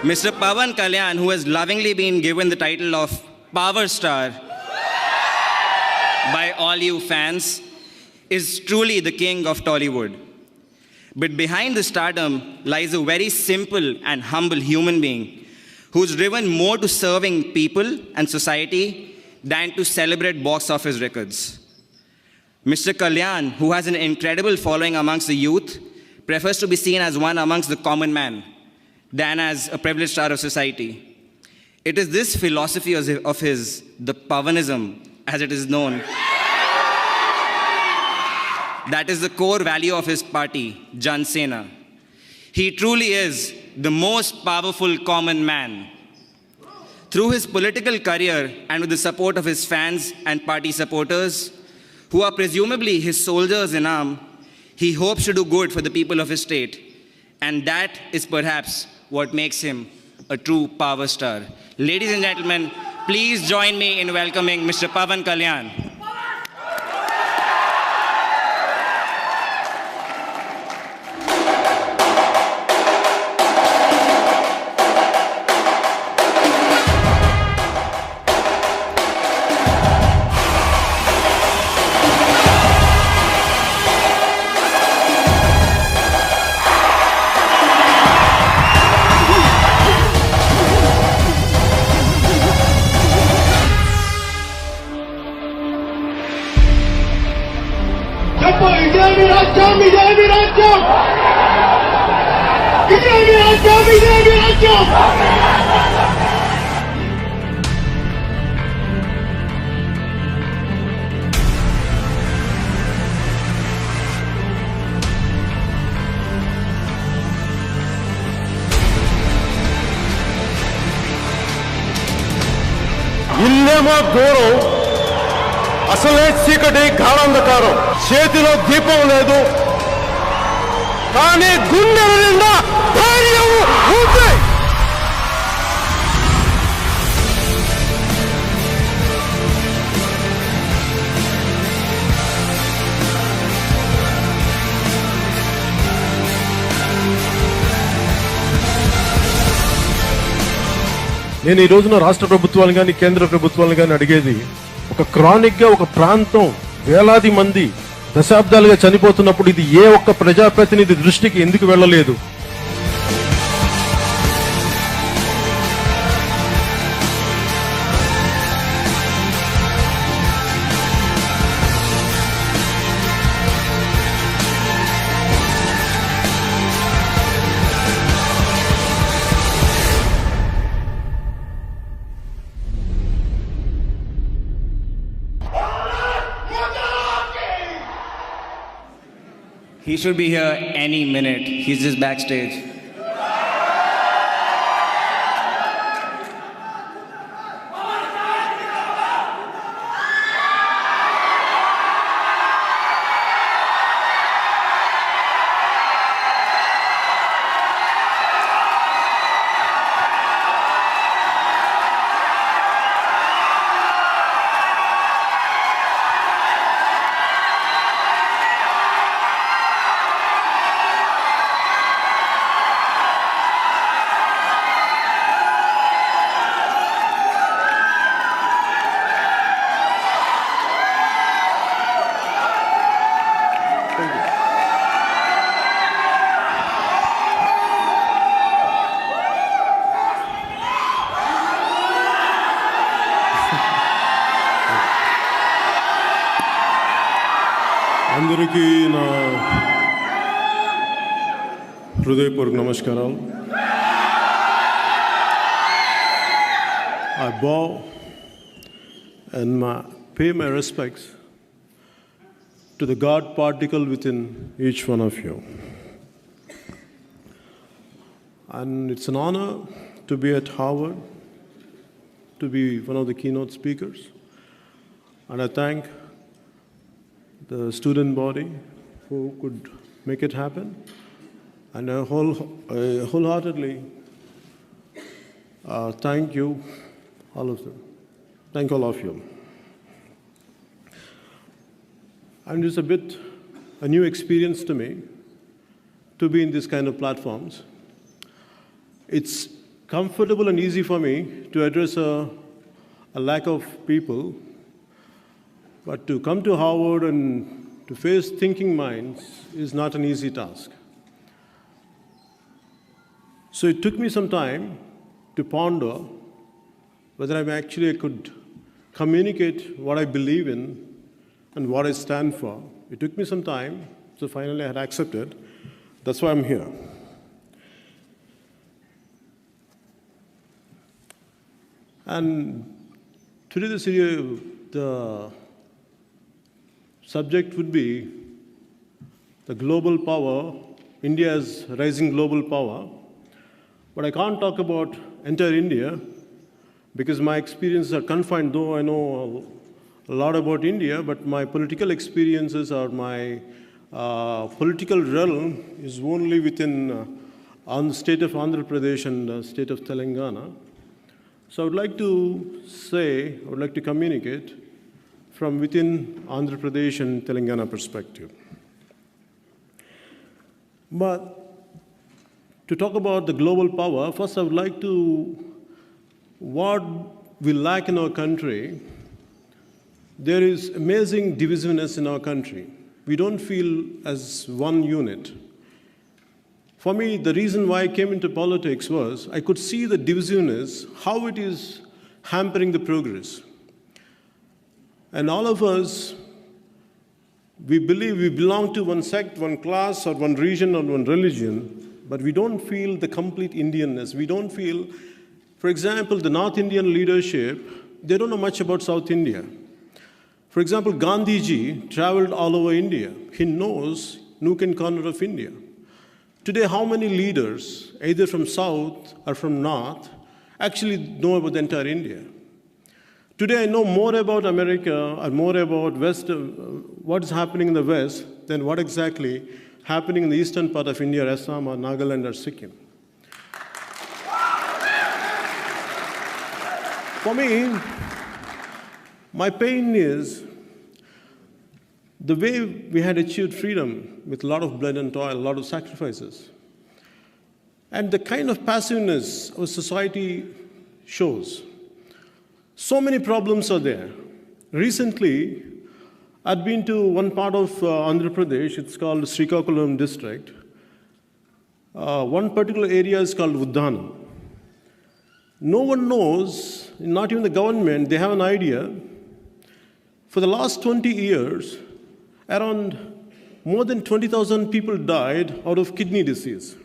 Mr. Pawan Kalyan, who has lovingly been given the title of Power Star by all you fans, is truly the king of Tollywood. But behind the stardom lies a very simple and humble human being who's driven more to serving people and society than to celebrate box office records. Mr. Kalyan, who has an incredible following amongst the youth, prefers to be seen as one amongst the common man than as a privileged star of society. It is this philosophy of his, the Pavanism, as it is known, that is the core value of his party, Janasena. He truly is the most powerful common man. Through his political career and with the support of his fans and party supporters, who are presumably his soldiers in arm, he hopes to do good for the people of his state. And that is perhaps what makes him a true power star. Ladies and gentlemen, please join me in welcoming Mr. Pawan Kalyan. ఇల్లేమో దూరం అసలే చీకటి గాఢంధకారం చేతిలో దీపం లేదు కానీ గుండెల నిండా ధైర్యం ఉంది. నేను ఈ రోజున రాష్ట్ర ప్రభుత్వాలు కానీ కేంద్ర ప్రభుత్వాలు కానీ అడిగేది, ఒక క్రానిక్ గా ఒక ప్రాంతం వేలాది మంది దశాబ్దాలుగా చనిపోతున్నప్పుడు ఇది ఏ ఒక్క ప్రజాప్రతినిధి దృష్టికి ఎందుకు వెళ్ళలేదు? He should be here any minute. He's just backstage. అందరికీ నా హృదయపూర్వక నమస్కారాలు. I bow and pay my respects to the God particle within each one of you. And it's an honor to be at Harvard, to be one of the keynote speakers. And I thank the student body who could make it happen. And I wholeheartedly thank you, all of them. Thank all of you. And it's a new experience to me to be in this kind of platforms. It's comfortable and easy for me to address a lack of people, but to come to Harvard and to face thinking minds is not an easy task. So it took me some time to ponder whether I could communicate what I believe in and what I stand for. It took me some time, so finally I had accepted. That's why I'm here. And today the subject would be the global power, India's rising global power. But I can't talk about entire India because my experiences are confined, though I know a lot about India, but my political experiences or my political realm is only within on the state of Andhra Pradesh and the state of Telangana. So I would like to communicate from within Andhra Pradesh and Telangana perspective. But to talk about the global power, first I would like to, what we lack in our country, there is amazing divisiveness in our country. We don't feel as one unit. For me, the reason why I came into politics was I could see the divisiveness, how it is hampering the progress. And all of us, we believe we belong to one sect, one class, or one region, or one religion, but we don't feel the complete Indianness. We don't feel, for example, the North Indian leadership, they don't know much about South India. For example, Gandhiji traveled all over India. He knows nook and corner of India. Today, how many leaders, either from South or from North, actually know about the entire India? Today, I know more about America or more about West, what is happening in the West than what exactly happening in the eastern part of India, Assam or Nagaland or Sikkim. For me, my pain is the way we had achieved freedom with a lot of blood and toil, a lot of sacrifices, and the kind of passiveness our society shows. So many problems are there. Recently, I'd been to one part of Andhra Pradesh, it's called Srikakulam district. One particular area is called Uddhanam. No one knows, not even the government, they have an idea. For the last 20 years, around more than 20,000 people died out of kidney disease.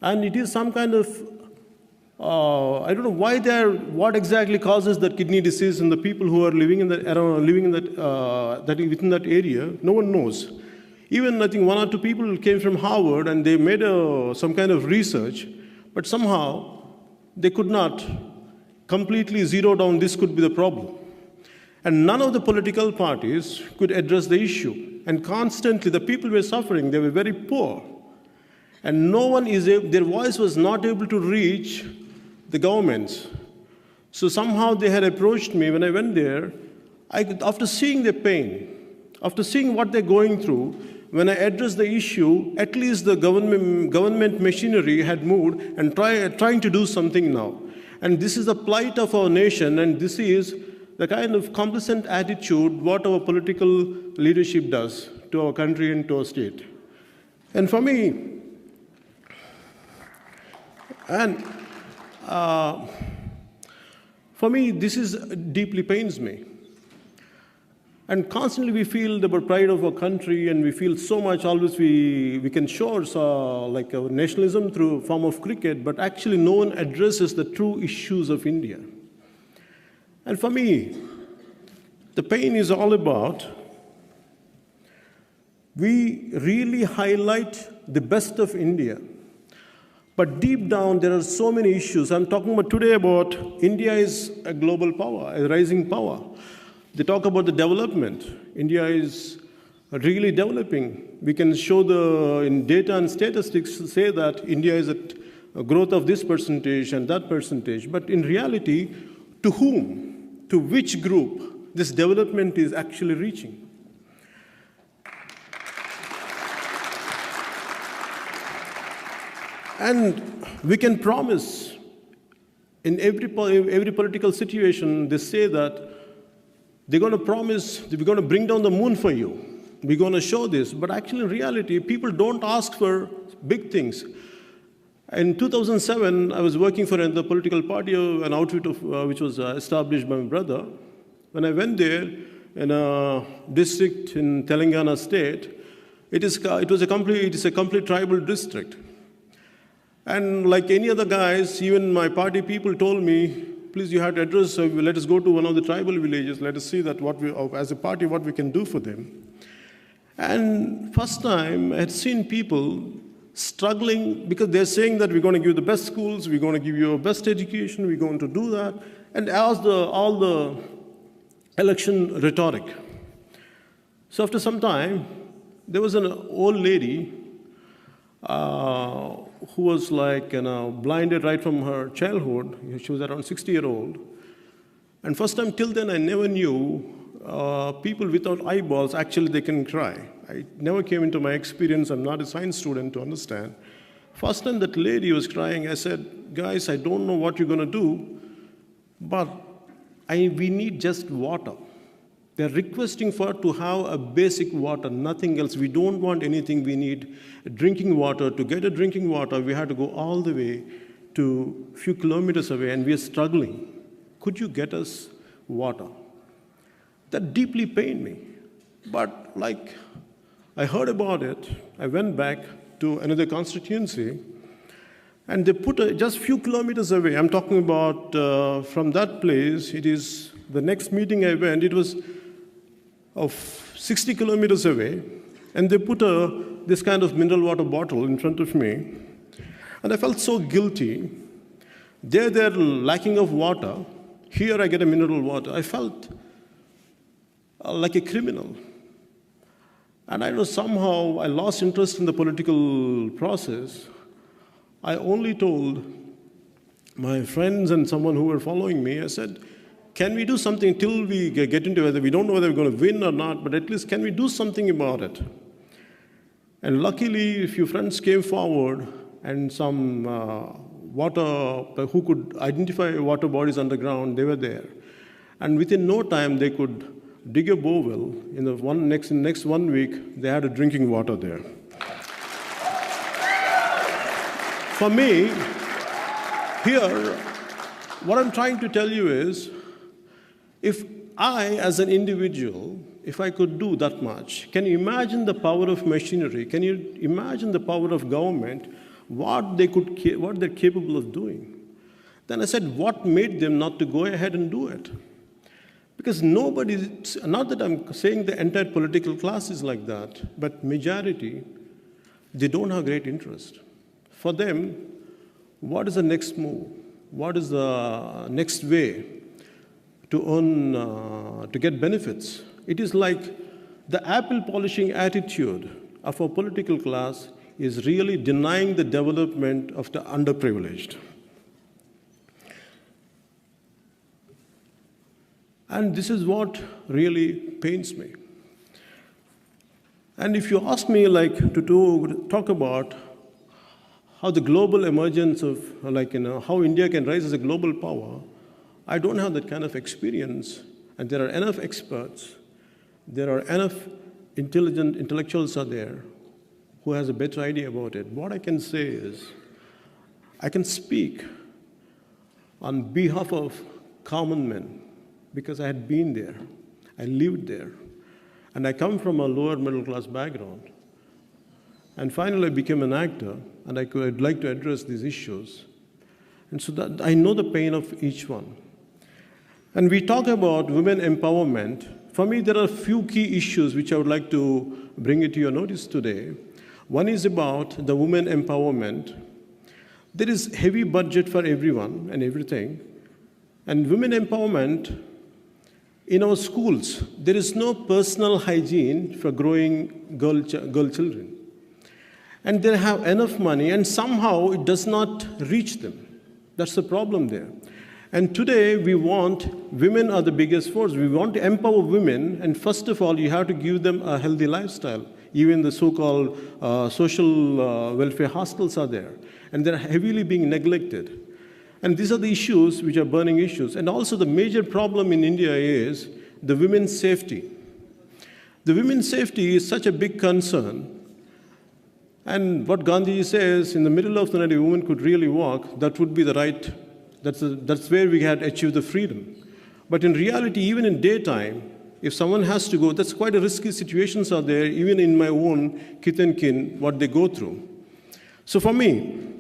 And it is some kind of, I don't know why what exactly causes that kidney disease in the people who are living in within that area, no one knows. Even I think one or two people came from Harvard and they made some kind of research, but somehow they could not completely zero down this could be the problem. And none of the political parties could address the issue. And constantly, the people were suffering. They were very poor. And no one their voice was not able to reach the governments. So somehow they had approached me when I went there. After seeing their pain, after seeing what they're going through, when I addressed the issue, at least the government machinery had moved and trying to do something now. And this is the plight of our nation, and this is the kind of complacent attitude what our political leadership does to our country and to our state. And for me, this deeply pains me. And constantly we feel the pride of our country, and we feel so much, always we can show like our nationalism through a form of cricket, but actually no one addresses the true issues of India. And for me, the pain is all about, we really highlight the best of India. But deep down, there are so many issues. I'm talking about today about India is a global power, a rising power. They talk about the development. India is really developing. We can show in data and statistics say that India is at a growth of this percentage and that percentage. But in reality, to whom? To which group this development is actually reaching? And we can promise in every political situation, they say that they're going to promise that we're going to bring down the moon for you. We're going to show this. But actually, in reality, people don't ask for big things. In 2007, I was working for another political party, an outfit which was established by my brother. When I went there in a district in Telangana state, it is a complete tribal district. And like any other guys, even my party people told me, please, you have to address, let us go to one of the tribal villages, let us see that as a party, what we can do for them. And first time, I had seen people struggling because they're saying that we're going to give you the best schools, we're going to give you a best education, we're going to do that. And as all the election rhetoric. So after some time, there was an old lady who was like blinded right from her childhood. She was around 60-year-old. And first time till then, I never knew people without eyeballs, actually they can cry. I never came into my experience, I'm not a science student to understand. First time that lady was crying, I said, guys, I don't know what you're going to do, but we need just water. They're requesting to have a basic water, nothing else. We don't want anything. We need drinking water. To get a drinking water, we had to go all the way to a few kilometers away, and we are struggling. Could you get us water? That deeply pained me. But like I heard about it, I went back to another constituency, and they put just a few kilometers away. I'm talking about from that place, it is the next meeting I went, it was of 60 kilometers away, and they put this kind of mineral water bottle in front of me, and I felt so guilty. They're lacking of water. Here I get a mineral water. I felt like a criminal. And I know somehow I lost interest in the political process. I only told my friends and someone who were following me, I said, can we do something till we get into whether we don't know whether we're going to win or not, but at least can we do something about it? And luckily, a few friends came forward and some who could identify water bodies underground, they were there. And within no time, they could dig a borewell. In the next 1 week, they had a drinking water there. For me, here, what I'm trying to tell you is, if I, as an individual, if I could do that much, can you imagine the power of machinery? Can you imagine the power of government, what they're capable of doing? Then I said, what made them not to go ahead and do it? Because nobody, not that I'm saying the entire political class is like that, but majority, they don't have great interest. For them, what is the next move? What is the next way to earn, to get benefits? It is like the apple polishing attitude of our political class is really denying the development of the underprivileged. And this is what really pains me. And if you ask me to talk about how the global emergence of, how India can rise as a global power, I don't have that kind of experience. And there are enough experts, there are enough intelligent intellectuals out there who has a better idea about it. What I can say is, I can speak on behalf of common men, because I had been there, I lived there, and I come from a lower middle class background. And finally I became an actor, and I'd like to address these issues. And so that I know the pain of each one. And we talk about women empowerment. For me, there are a few key issues which I would like to bring it to your notice today. One is about the women empowerment. There is heavy budget for everyone and everything. And women empowerment, in our schools, there is no personal hygiene for growing girl children. And they have enough money, and somehow it does not reach them. That's the problem there. And today, we want, women are the biggest force. We want to empower women, and first of all, you have to give them a healthy lifestyle. Even the so-called social welfare hostels are there, and they're heavily being neglected. And these are the issues which are burning issues. And also the major problem in India is the women's safety. The women's safety is such a big concern. And what Gandhi says, in the middle of the night, a woman could really walk, that would be the right, that's where we had achieved the freedom. But in reality, even in daytime, if someone has to go, that's quite a risky situations are there, even in my own kith and kin, what they go through. So for me,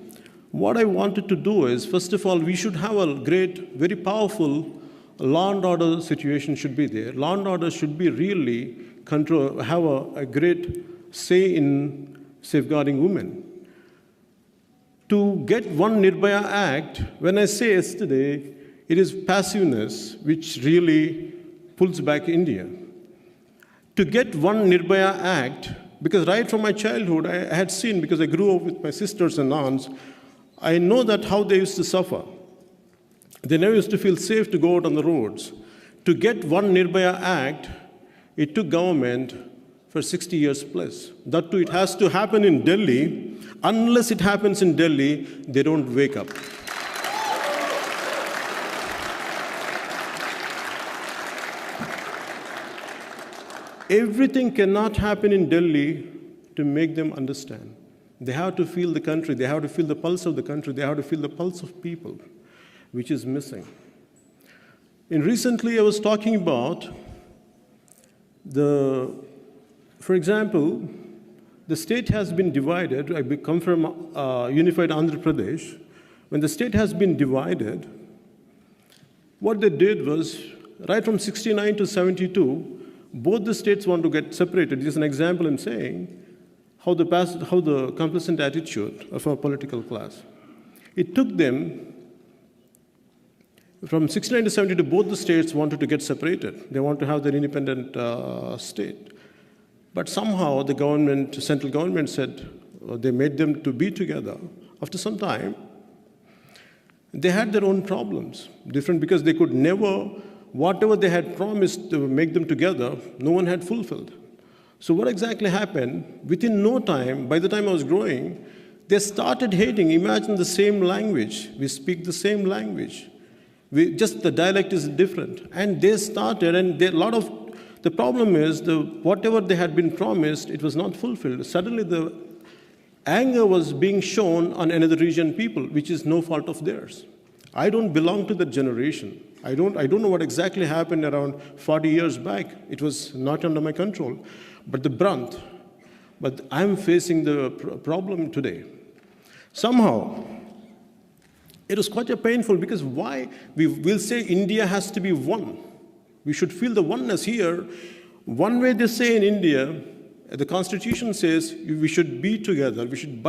what I wanted to do is, first of all, we should have a great, very powerful law and order situation should be there. Law and order should be really control, have a great say in safeguarding women. To get one Nirbhaya Act, when I say yesterday, it is passiveness which really pulls back India. To get one Nirbhaya Act, because right from my childhood, I had seen, because I grew up with my sisters and aunts, I know that how they used to suffer. They never used to feel safe to go out on the roads. To get one Nirbhaya Act, it took government for 60 years plus. That too, it has to happen in Delhi. Unless it happens in Delhi, they don't wake up. Everything cannot happen in Delhi to make them understand. They have to feel the country, they have to feel the pulse of the country, they have to feel the pulse of people, which is missing. And recently I was talking about for example, the state has been divided. I come from unified Andhra Pradesh. When the state has been divided, what they did was, right from 69 to 72, both the states want to get separated. Just an example I'm saying, how the complacent attitude of our political class. It took them, from 69 to 72, both the states wanted to get separated. They want to have their independent state. But somehow the government, central government said, they made them to be together. After some time, they had their own problems, different, because they could never, whatever they had promised to make them together, no one had fulfilled. So what exactly happened? Within no time, by the time I was growing, they started hating. Imagine the same language. We speak the same language. Just the dialect is different. And they started, and the problem is, whatever they had been promised, it was not fulfilled. Suddenly the anger was being shown on another region people, which is no fault of theirs. I don't belong to that generation. I don't know what exactly happened around 40 years back. It was not under my control. But I'm facing the problem today. Somehow, it was quite painful, because why? We'll say India has to be one. We should feel the oneness here. One way they say in India, the Constitution says we should be together. We should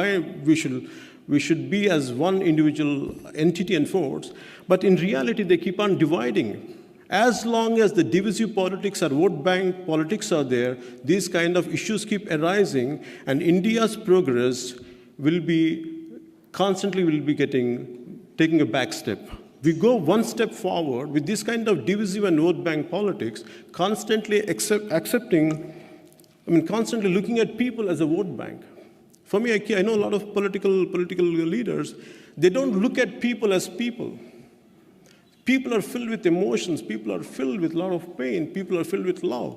be as one individual entity and force. But in reality, they keep on dividing. As long as the divisive politics or vote bank politics are there, these kind of issues keep arising, and India's progress will be taking a back step. We go one step forward with this kind of divisive and vote bank politics, constantly constantly looking at people as a vote bank. For me, I know a lot of political leaders, they don't look at people as people. People are filled with emotions, people are filled with a lot of pain, people are filled with love.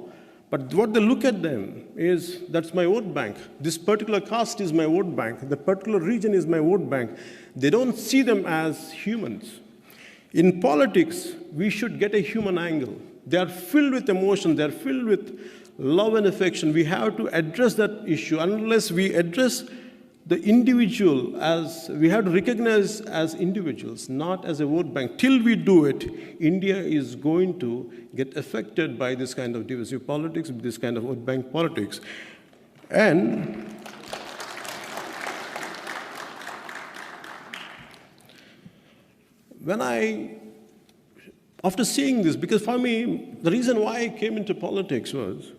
But what they look at them is, that's my vote bank. This particular caste is my vote bank. That particular region is my vote bank. They don't see them as humans. In politics, we should get a human angle. They are filled with emotion, they are filled with love and affection. We have to address that issue. Unless we address the individual we have to recognize as individuals, not as a vote bank. Till we do it, India is going to get affected by this kind of divisive politics, this kind of vote bank politics. And after seeing this, because for me, the reason why I came into politics was,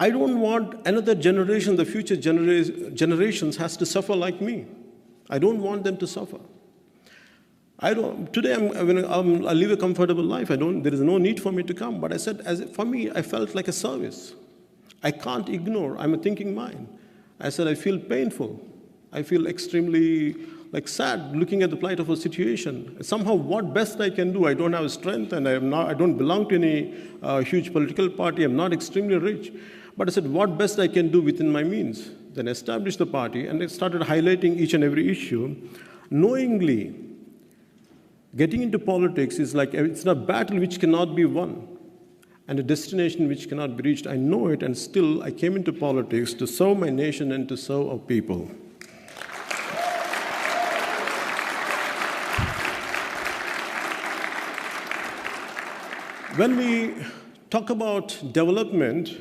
I don't want another generation, the future generations has to suffer like me. I don't want them to suffer. Today I live a comfortable life. There is no need for me to come. But I said, for me, I felt like a service. I can't ignore. I'm a thinking mind. I said, I feel painful. I feel extremely like sad looking at the plight of a situation. Somehow, what best I can do? I don't have strength, and I don't belong to any huge political party. I'm not extremely rich. But I said, what best I can do within my means? Then I established the party, and I started highlighting each and every issue. Knowingly, getting into politics is like, it's a battle which cannot be won, and a destination which cannot be reached. I know it, and still I came into politics to serve my nation and to serve our people. When we talk about development,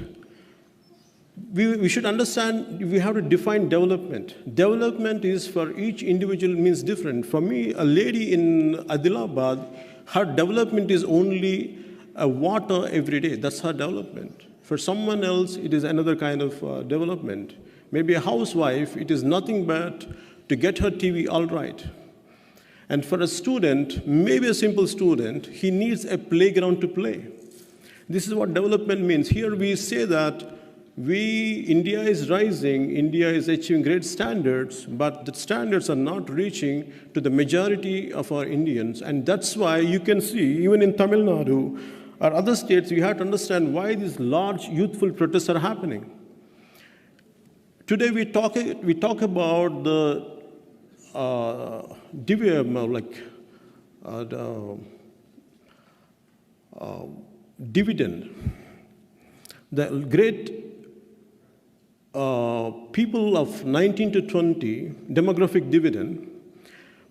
we should understand, we have to define development. Development is for each individual means different. For me, a lady in Adilabad, her development is only water every day. That's her development. For someone else, it is another kind of development. Maybe a housewife, it is nothing but to get her TV all right. And for a student, maybe a simple student, he needs a playground to play. This is what development means. Here we say that India is rising, India is achieving great standards, but the standards are not reaching to the majority of our Indians. And that's why you can see, even in Tamil Nadu or other states, you have to understand why these large youthful protests are happening. Today we talk about the dividend. The great people of 19 to 20, demographic dividend,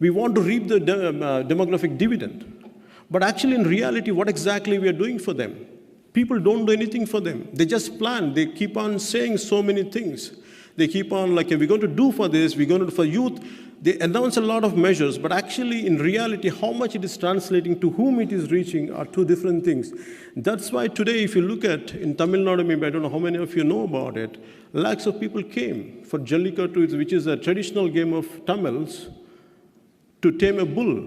we want to reap the demographic dividend. But actually, in reality, what exactly we are doing for them? People don't do anything for them. They just plan. They keep on saying so many things. They keep on like, we're going to do for this, we're going to do for youth. They announce a lot of measures, but actually, in reality, how much it is translating, to whom it is reaching, are two different things. That's why today, if you look at, in Tamil Nadu, maybe I don't know how many of you know about it, lakhs of people came for Jallikattu, which is a traditional game of Tamils, to tame a bull.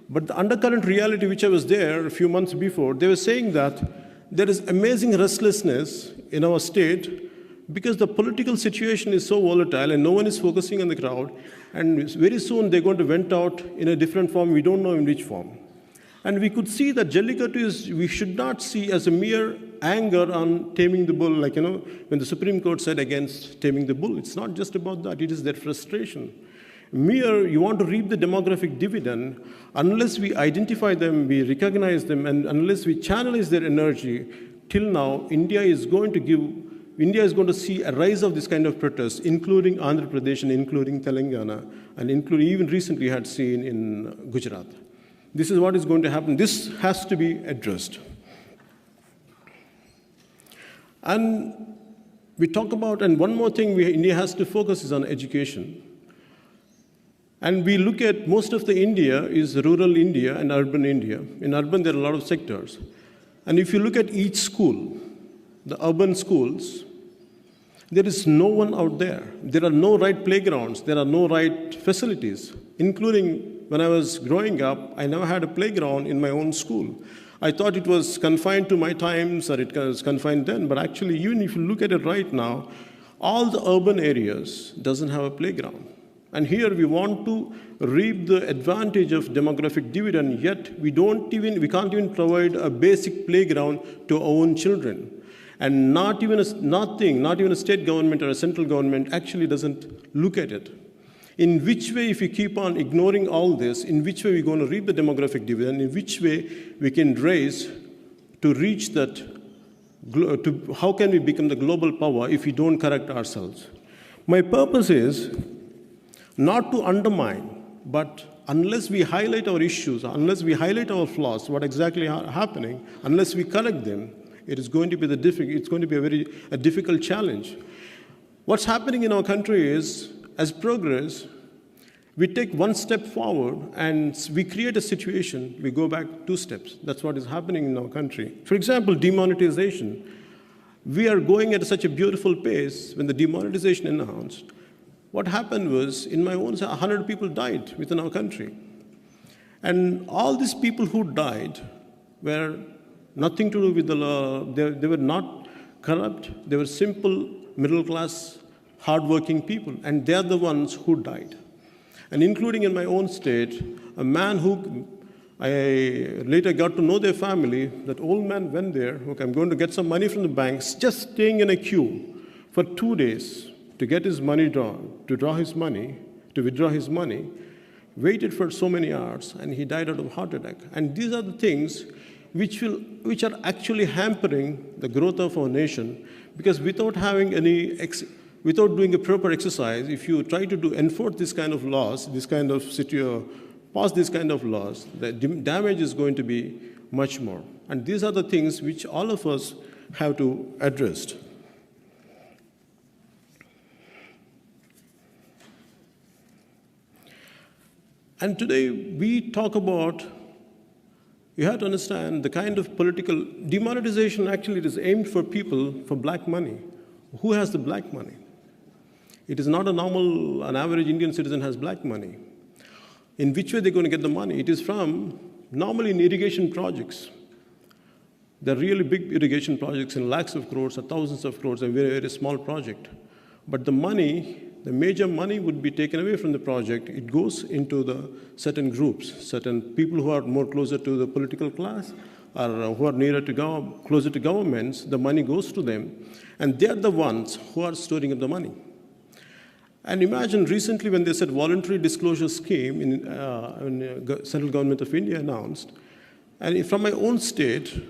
But the undercurrent reality, which I was there a few months before, they were saying that there is amazing restlessness in our state because the political situation is so volatile and no one is focusing on the crowd, and very soon they're going to vent out in a different form, we don't know in which form. And we could see that Jallikattu we should not see as a mere anger on taming the bull, like, when the Supreme Court said against taming the bull. It's not just about that, it is their frustration. You want to reap the demographic dividend, unless we identify them, we recognize them, and unless we channelize their energy, till now, India is going to see a rise of this kind of protests, including Andhra Pradesh and including Telangana, and including even recently had seen in Gujarat. This is what is going to happen. This has to be addressed. And we talk about, and one more thing India has to focus is on education. And we look at most of the India is rural India and urban India. In urban, there are a lot of sectors. And if you look at each school, the urban schools, there is no one out there. There are no right playgrounds. There are no right facilities, including when I was growing up, I never had a playground in my own school. I thought it was confined to my times, or it was confined then, but actually, even if you look at it right now, all the urban areas doesn't have a playground. And here we want to reap the advantage of demographic dividend, yet we can't even provide a basic playground to our own children. And not even a state government or a central government actually doesn't look at it. In which way, if we keep on ignoring all this, in which way we're going to reap the demographic dividend, in which way we can raise to reach that, how can we become the global power if we don't correct ourselves? My purpose is not to undermine, but unless we highlight our issues, unless we highlight our flaws, what exactly are happening, unless we correct them, it's going to be a very difficult challenge. What's happening in our country is, as progress, we take one step forward and we create a situation, we go back 2 steps. That's what is happening in our country. For example, demonetization. We are going at such a beautiful pace. When the demonetization announced, what happened was, in my own, 100 people died within our country. And all these people who died were nothing to do with the law. They were not corrupt. They were simple, middle-class, hardworking people. And they are the ones who died. And including in my own state, a man who I later got to know their family, that old man went there, okay, I'm going to get some money from the banks, just staying in a queue for 2 days to get his money drawn, to draw his money, to withdraw his money, waited for so many hours, and he died out of a heart attack. And these are the things which are actually hampering the growth of our nation, because without having without doing a proper exercise, if you try to enforce this kind of laws, this kind of pass this kind of laws, the damage is going to be much more. And these are the things which all of us have to address. And today we talk about, you have to understand the kind of political demonetization. Actually, it is aimed for people for black money. Who has the black money? It is not an average Indian citizen has black money. In which way they're going to get the money? It is from, normally in irrigation projects. They're really big irrigation projects in lakhs of crores or thousands of crores, a very, very small project. But the money, the major money would be taken away from the project. It goes into the certain groups, certain people who are more closer to the political class or who are closer to governments. The money goes to them, and they're the ones who are storing up the money. And imagine recently when they said voluntary disclosure scheme in central government of India announced, and from my own state,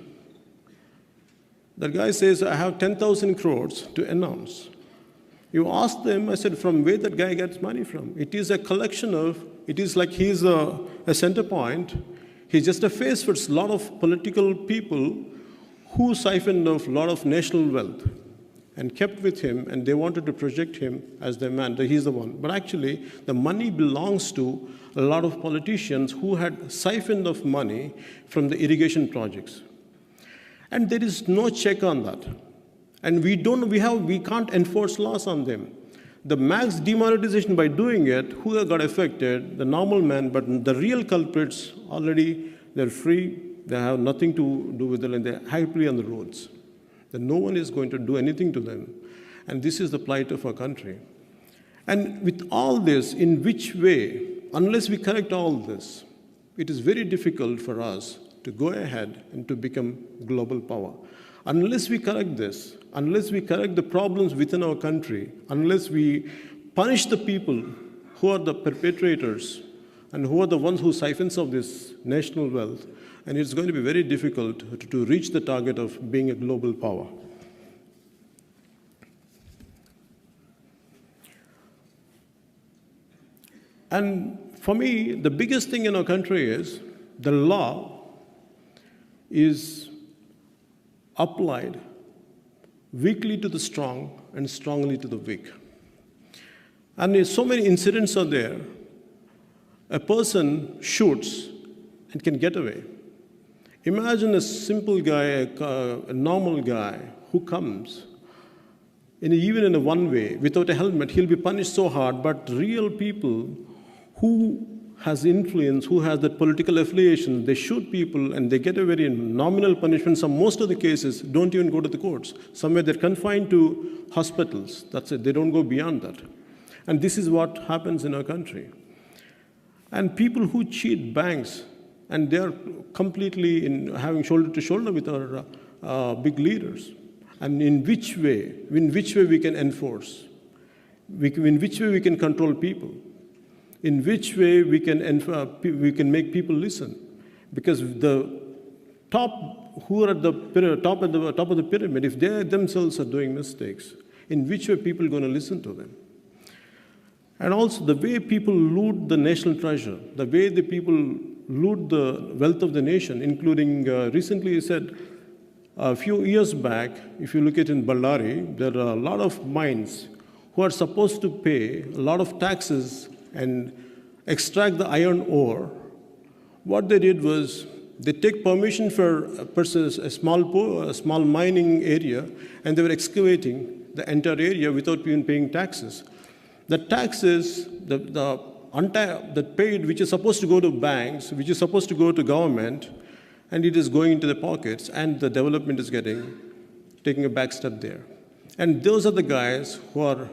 the guy says, I have 10,000 crores to announce. You ask them, I said, from where that guy gets money from? It is a collection of, it is like he's a center point. He's just a face for a lot of political people who siphoned off a lot of national wealth and kept with him, and they wanted to project him as their man, that he's the one. But actually, the money belongs to a lot of politicians who had siphoned off money from the irrigation projects. And there is no check on that. And we can't enforce laws on them. The max demonetization, by doing it, who got affected? The normal man, but the real culprits, already, they're free, they have nothing to do with it, and they're happily on the roads. That no one is going to do anything to them. And this is the plight of our country. And with all this, in which way, unless we correct all this, it is very difficult for us to go ahead and to become global power. Unless we correct this, unless we correct the problems within our country, unless we punish the people who are the perpetrators and who are the ones who siphons off this national wealth, and it's going to be very difficult to reach the target of being a global power. And for me, the biggest thing in our country is the law is applied weakly to the strong and strongly to the weak. And so many incidents are there. A person shoots and can get away. Imagine a simple guy, a normal guy who comes, even in a one-way, without a helmet, he'll be punished so hard, but real people who has influence, who has that political affiliation, they shoot people and they get a very nominal punishment. Most of the cases don't even go to the courts. Somewhere they're confined to hospitals. That's it, they don't go beyond that. And this is what happens in our country. And people who cheat banks, and they're completely having shoulder to shoulder with our big leaders. And in which way we can enforce? In which way we can control people? In which way we can make people listen? Because the top, who are at the top of the pyramid, if they themselves are doing mistakes, in which way people are going to listen to them? And also the way people loot the national treasure, the way the people loot the wealth of the nation, including recently he said, a few years back, if you look at in Ballari, there are a lot of mines who are supposed to pay a lot of taxes and extract the iron ore. What they did was they take permission for a small mining area, and they were excavating the entire area without even paying taxes. The taxes, the paid, which is supposed to go to banks, which is supposed to go to government, and it is going into the pockets, and the development is taking a back step there. And those are the guys who are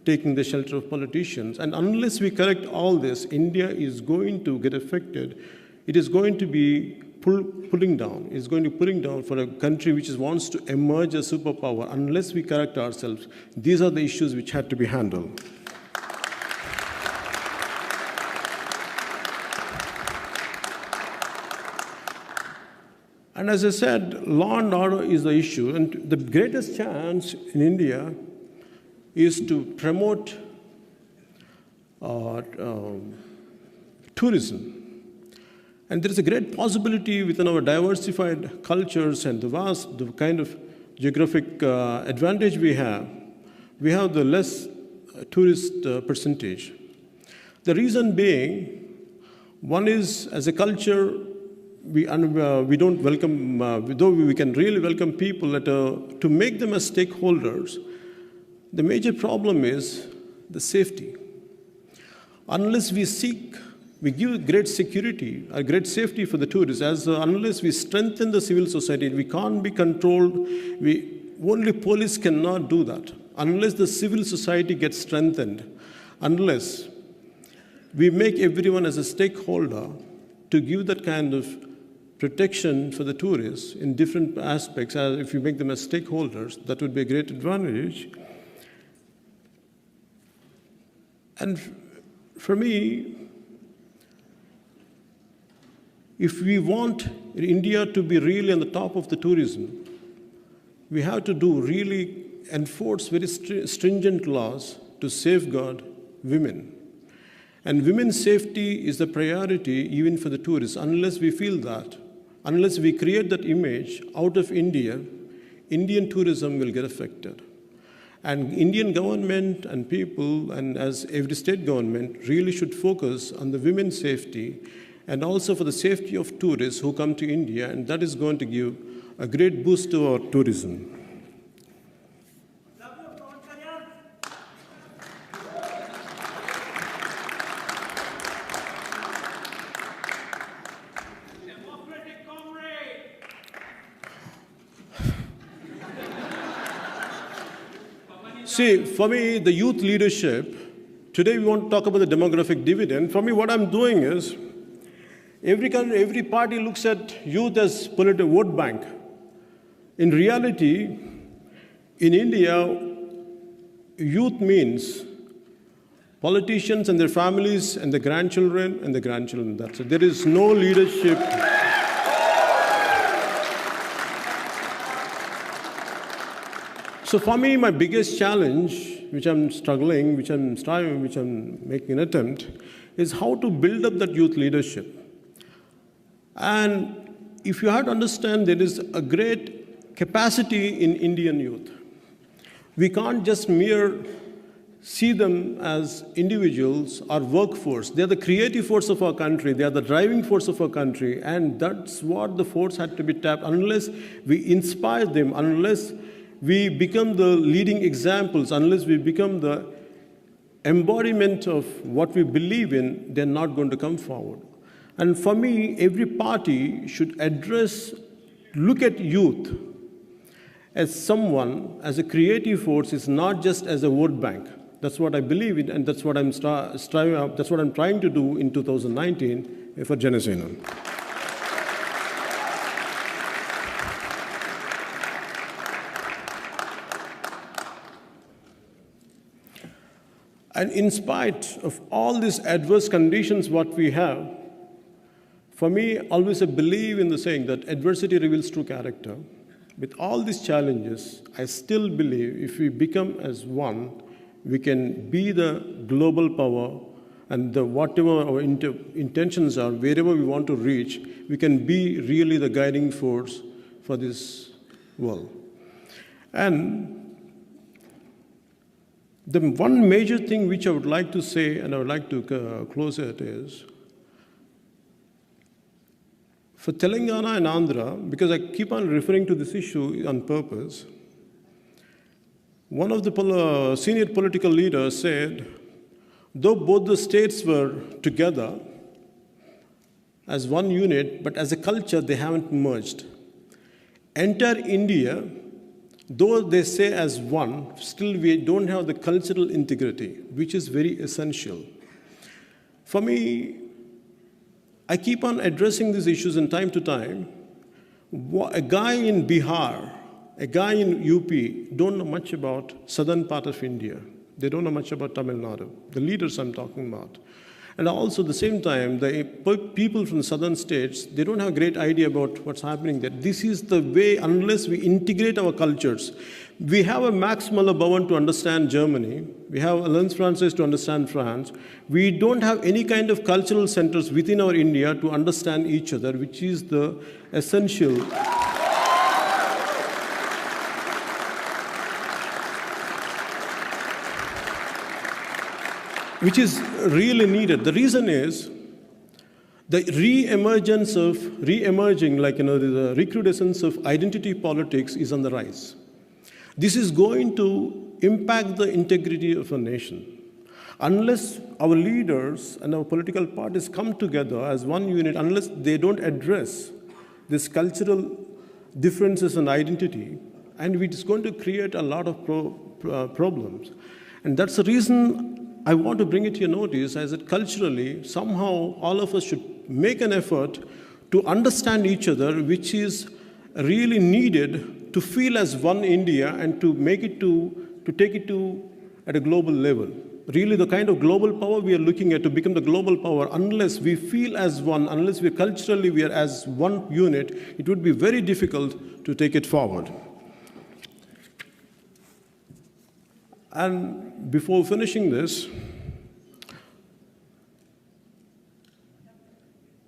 taking the shelter of politicians. And unless we correct all this, India is going to get affected. It is going to be pulling down. It's going to be pulling down for a country which wants to emerge as superpower. Unless we correct ourselves, these are the issues which had to be handled. And as I said, law and order is the issue. And the greatest chance in India is to promote tourism. And there is a great possibility within our diversified cultures and the kind of geographic advantage we have the less tourist percentage. The reason being, one is as a culture, we don't welcome, though we can really welcome people to make them as stakeholders. The major problem is the safety. Unless we give great security, great safety for the tourists, unless we strengthen the civil society, we can't be controlled. Only police cannot do that. Unless the civil society gets strengthened, unless we make everyone as a stakeholder to give that kind of protection for the tourists in different aspects, if you make them as stakeholders, that would be a great advantage. And for me, if we want India to be really on the top of the tourism, we have to really enforce very stringent laws to safeguard women. And women's safety is the priority even for the tourists. Unless we feel that, unless we create that image out of India, Indian tourism will get affected. And Indian government and people, and as every state government, really should focus on the women's safety and also for the safety of tourists who come to India, and that is going to give a great boost to our tourism. See, for me, the youth leadership, today we want to talk about the demographic dividend. For me, what I'm doing is, every party looks at youth as political vote bank. In reality, in India, youth means politicians and their families and the grandchildren and the grandchildren. That's it. There is no leadership. So for me, my biggest challenge, which I'm struggling, which I'm striving, which I'm making an attempt, is how to build up that youth leadership. And if you have to understand, there is a great capacity in Indian youth. We can't just see them as individuals or workforce. They are the creative force of our country. They are the driving force of our country. And that's what the force had to be tapped. Unless we inspire them, unless we become the leading examples, unless we become the embodiment of what we believe in, they're not going to come forward. And for me, every party should look at youth as someone, as a creative force, is not just as a vote bank. That's what I believe in, and that's what I'm striving. That's what I'm trying to do in 2019 for Janasena. And in spite of all these adverse conditions what we have, for me, always I believe in the saying that adversity reveals true character. With all these challenges, I still believe if we become as one, we can be the global power, and whatever our intentions are, wherever we want to reach, we can be really the guiding force for this world. And the one major thing which I would like to say, and I would like to close it, is for Telangana and Andhra, because I keep on referring to this issue on purpose, one of the senior political leaders said, though both the states were together as one unit, but as a culture they haven't merged. Entire India though they say as one, still we don't have the cultural integrity, which is very essential. For me, I keep on addressing these issues in time to time. A guy in Bihar, a guy in UP don't know much about southern part of India. They don't know much about Tamil Nadu, the leaders I'm talking about. And also at the same time, the people from the southern states, they don't have a great idea about what's happening there. This is the way, unless we integrate our cultures. We have a Max Muller-Bowen to understand Germany. We have a Lens Francis to understand France. We don't have any kind of cultural centers within our India to understand each other, which is the essential. Which is really needed. The reason is the re-emerging, the recrudescence of identity politics is on the rise. This is going to impact the integrity of a nation. Unless our leaders and our political parties come together as one unit, unless they don't address these cultural differences and identity, and it is going to create a lot of problems. And that's the reason I want to bring it to your notice, as that culturally, somehow all of us should make an effort to understand each other, which is really needed to feel as one India and to make it to take it to at a global level. Really, the kind of global power we are looking at to become the global power, unless we feel as one, unless we culturally we are as one unit, it would be very difficult to take it forward. And before finishing this,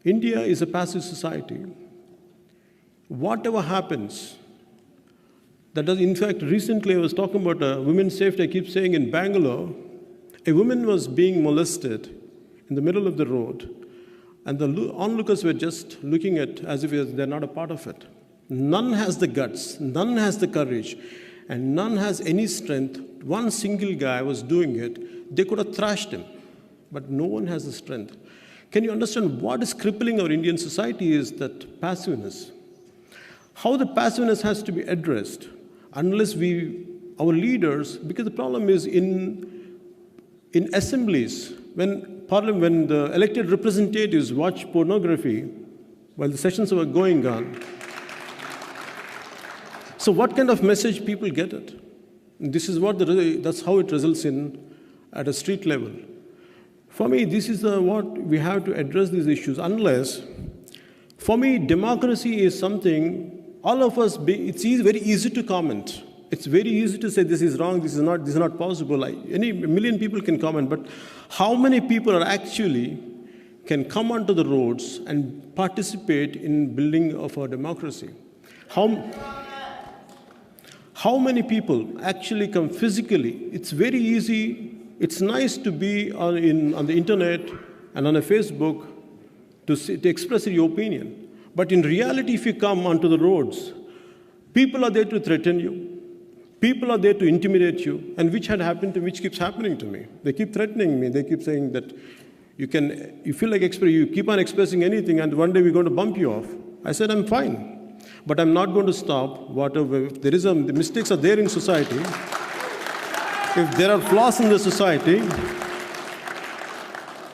India is a passive society. Whatever happens, that does, in fact, recently I was talking about women's safety. I keep saying in Bangalore, a woman was being molested in the middle of the road, and the onlookers were just looking at as if they're not a part of it. None has the guts, none has the courage, and none has any strength. One single guy was doing it. They could have thrashed him, but no one has the strength. Can you understand what is crippling our Indian society is that passiveness. How the passiveness has to be addressed unless our leaders, because the problem is in assemblies, when the elected representatives watch pornography while the sessions were going on. So what kind of message people get it? This is that's how it results in at a street level. For me, this is what we have to address these issues. Unless, for me, democracy is something all of us. It's very easy to comment. It's very easy to say this is wrong, this is not possible. Any million people can comment, but how many people are actually can come onto the roads and participate in building of our democracy? How many people actually come physically? It's very easy. It's nice to be on the internet and on a Facebook to express your opinion. But in reality, if you come onto the roads, people are there to threaten you. People are there to intimidate you, and which keeps happening to me. They keep threatening me. They keep saying that you feel like you keep on expressing anything, and one day we're going to bump you off. I said, I'm fine, but I'm not going to stop. Whatever, if the mistakes are there in society, if there are flaws in the society,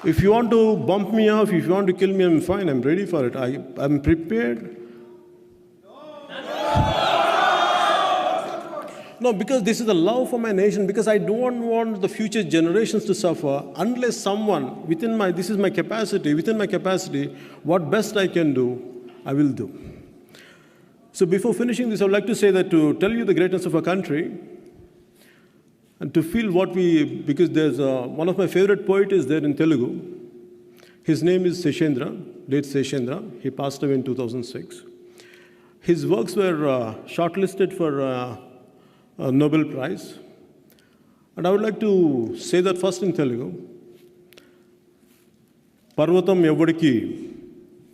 if you want to bump me off, if you want to kill me, I'm fine. I'm ready for it. I'm prepared. No, because this is the love for my nation, because I don't want the future generations to suffer unless someone, within my capacity, what best I can do, I will do. So before finishing this, I would like to say that to tell you the greatness of our country, and to feel because there's one of my favorite poets is there in Telugu. His name is Seshendra, late Seshendra. He passed away in 2006. His works were shortlisted for a Nobel Prize. And I would like to say that first in Telugu. Parvatam evadiki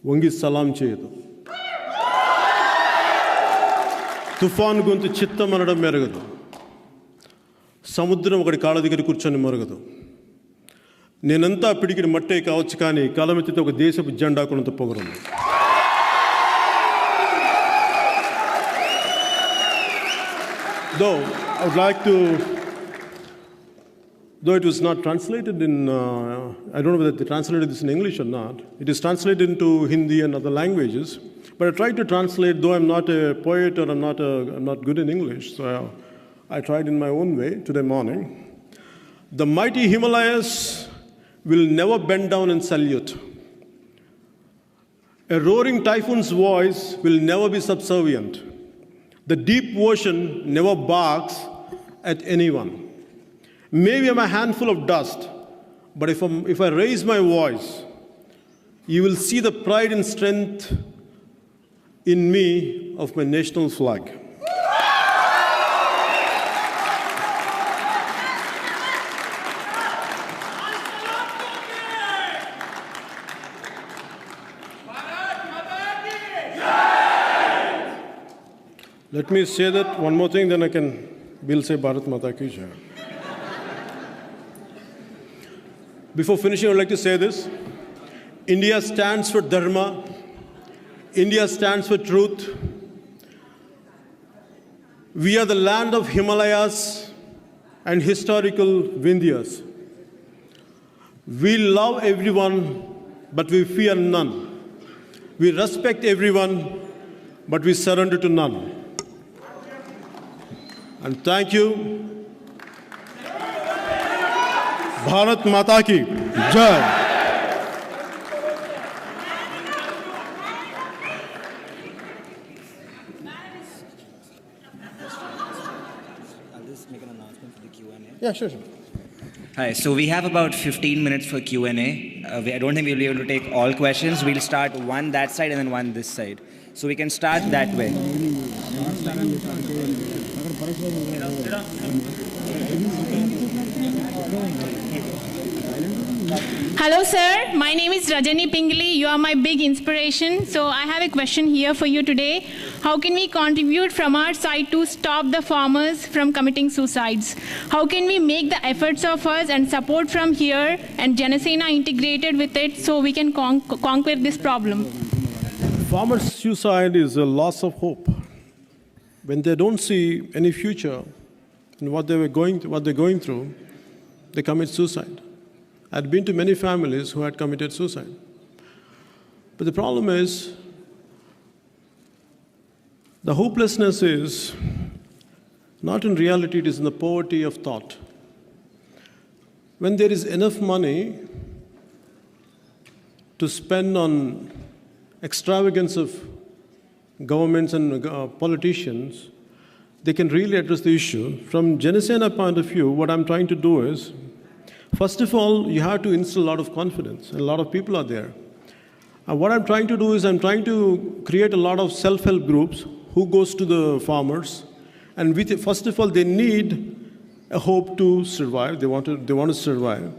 vangi salam cheyadu. Tufan gontu chittam anadam meragadu. సముద్రం ఒకటి కాళ్ళ దగ్గర కూర్చొని మొరగదు. నేనంతా పిడికిడి మట్టే కావచ్చు, కానీ కాలమెత్తితే ఒక దేశపు జెండా కొనంత పొగరుంది. Though I would like to, though it was not translated in, I don't know whether they translated this in English or not. It is translated into Hindi and other languages. But I tried to translate, though I'm not a poet or I'm not good in English. So I tried in my own way today morning. The mighty Himalayas will never bend down and salute. A roaring typhoon's voice will never be subservient. The deep ocean never barks at anyone. Maybe I'm a handful of dust, but if I raise my voice, you will see the pride and strength in me of my national flag. Let me say that one more thing, then we'll say Bharat Mata Ki Jai. Before finishing, I would like to say this. India stands for Dharma. India stands for truth. We are the land of Himalayas and historical Vindhyas. We love everyone, but we fear none. We respect everyone, but we surrender to none. And thank you. Bharat Mata Ki Jai. Yeah, sure. Hi, so we have about 15 minutes for Q&A. I don't think we'll be able to take all questions. We'll start one that side and then one this side. So we can start that way. Hello sir, my name is Rajani Pingali. You are my big inspiration. So I have a question here for you today. How can we contribute from our side to stop the farmers from committing suicides? How can we make the efforts of us and support from here and Janasena integrated with it so we can conquer this problem? Farmers' suicide is a loss of hope. When they don't see any future in what they're going through, they commit suicide. I'd been to many families who had committed suicide. But the problem is, the hopelessness is not in reality, it is in the poverty of thought. When there is enough money to spend on extravagance of governments and politicians, they can really address the issue. From Janasena point of view, what I'm trying to do is, first of all, you have to instill a lot of confidence, and a lot of people are there. And what I'm trying to do is I'm trying to create a lot of self-help groups who goes to the farmers, and first of all, they need a hope to survive. They want to survive.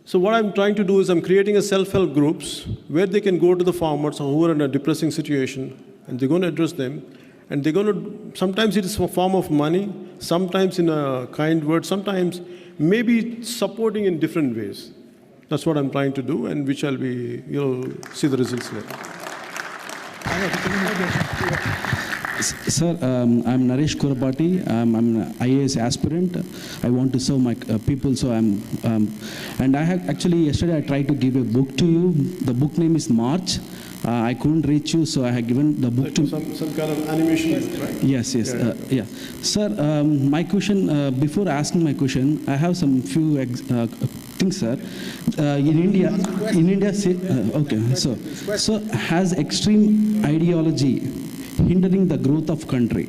So what I'm trying to do is I'm creating a self-help groups where they can go to the farmers who are in a depressing situation, and they're going to address them. And they're going to, sometimes it is a form of money, sometimes in a kind word, sometimes maybe supporting in different ways. That's what I'm trying to do, and which you'll see the results later. Sir, I'm Naresh Kurapati. I'm an IAS aspirant. I want to serve my people, so and I have actually yesterday I tried to give a book to you. The book name is March. I couldn't reach you, so I have given the book to some kind of animation, right? Yes. Yeah. Sir, my question, before asking my question, I have some few things, sir. In India, okay, so has extreme ideology hindering the growth of country?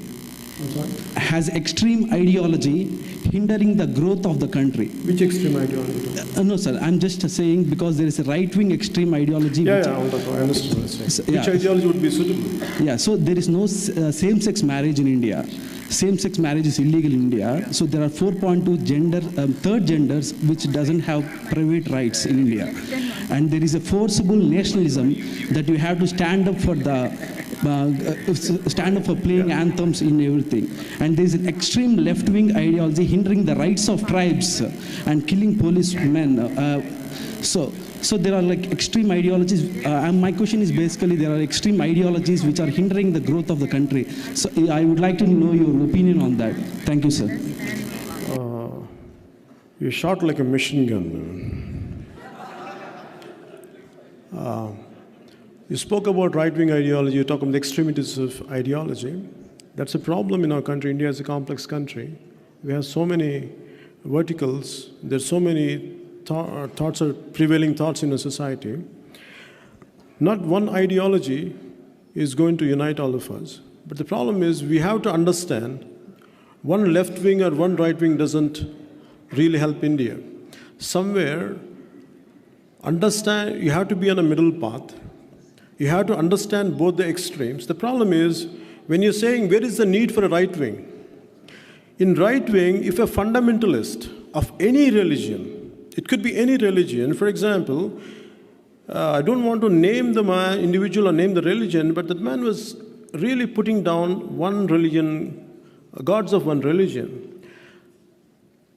Has extreme ideology hindering the growth of the country? Which extreme ideology? No, sir. I'm just saying because there is a right-wing extreme ideology. I understand. Which ideology would be suitable? Yeah. So there is no same-sex marriage in India. Same-sex marriage is illegal in India. So there are 4.2 third genders which doesn't have private rights in India, and there is a forcible nationalism that you have to stand up for playing anthems in everything. And there is an extreme left-wing ideology hindering the rights of tribes and killing policemen. So So there are like extreme ideologies, and my question is basically there are extreme ideologies which are hindering the growth of the country. So I would like to know your opinion on that. Thank you, sir. You're shot like a machine gun. You spoke about right-wing ideology, you talk about the extremities of ideology. That's a problem in our country. India is a complex country. We have so many verticals, there's so many thoughts or prevailing thoughts in a society. Not one ideology is going to unite all of us. But the problem is we have to understand one left wing or one right wing doesn't really help India. Somewhere, understand, you have to be on a middle path. You have to understand both the extremes. The problem is, when you're saying, where is the need for a right wing? In right wing, if a fundamentalist of any religion, it could be any religion, for example, I don't want to name the man, individual or name the religion, but that man was really putting down one religion, gods of one religion.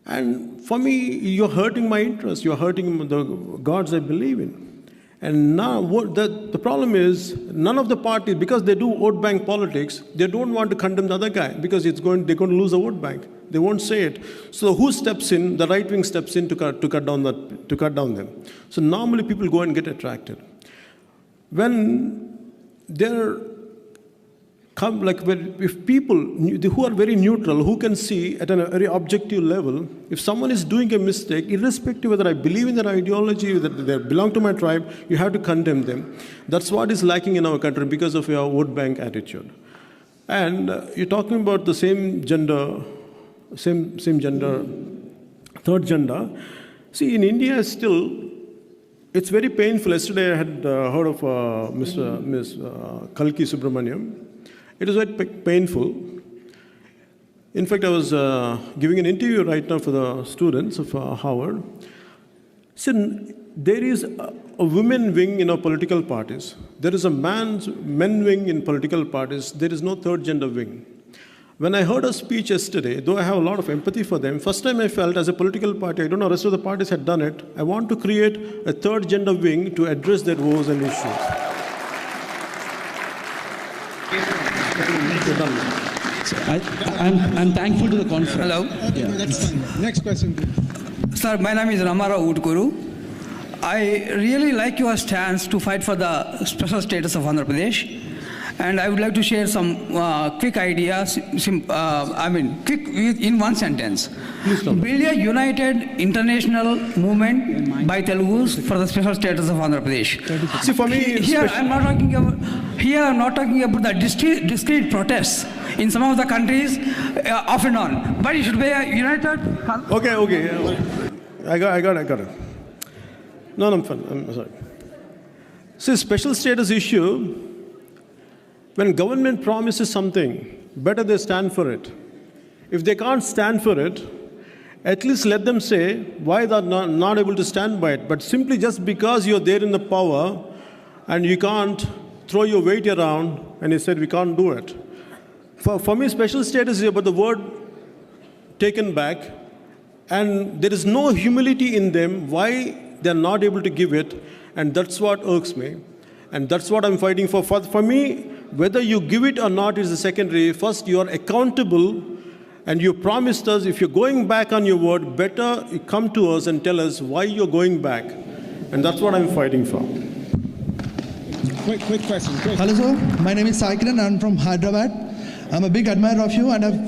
And for me, you're hurting my interest. You're hurting the gods I believe in. And now the problem is, none of the parties, because they do vote bank politics, they don't want to condemn the other guy because they're going to lose a vote bank. They won't say it. So who steps in? The right wing steps in to cut down them. So normally people go and get attracted. When they're if people who are very neutral, who can see at a very objective level, if someone is doing a mistake, irrespective whether I believe in their ideology, whether they belong to my tribe, you have to condemn them. That's what is lacking in our country because of your vote bank attitude. And you're talking about the same gender, third gender. See, in India still, it's very painful. Yesterday I had heard of Miss Kalki Subramaniam. It is very painful. In fact, I was giving an interview right now for the students of Howard. See, there is a women wing in our political parties. There is a men wing in political parties. There is no third gender wing. When I heard a speech yesterday, though I have a lot of empathy for them, first time I felt as a political party, I don't know, the rest of the parties had done it, I want to create a third gender wing to address their woes and issues. So I'm thankful to the conference. Hello. Yeah. That's fine. Next question, please. Sir, my name is Ramara Udkuru. I really like your stance to fight for the special status of Andhra Pradesh. And I would like to share some quick ideas, quick in one sentence. Build a united international movement by Telugus for the special status of Andhra Pradesh. See, for me, here I'm not talking about the discrete protests in some of the countries off and on, but it should be a united. Okay. I got it. No, I'm fine. I'm sorry. See, special status issue. When government promises something, better they stand for it. If they can't stand for it, at least let them say why they're not able to stand by it. But simply just because you're there in the power and you can't throw your weight around and you said we can't do it. For me, special status is about the word taken back, and there is no humility in them why they're not able to give it, and that's what irks me. And that's what I'm fighting for. For me, whether you give it or not is the secondary. First, you are accountable, and you promised us, if you're going back on your word, better you come to us and tell us why you're going back. And that's what I'm fighting for. Quick question. Hello, sir. My name is Saikiran. I'm from Hyderabad. I'm a big admirer of you. And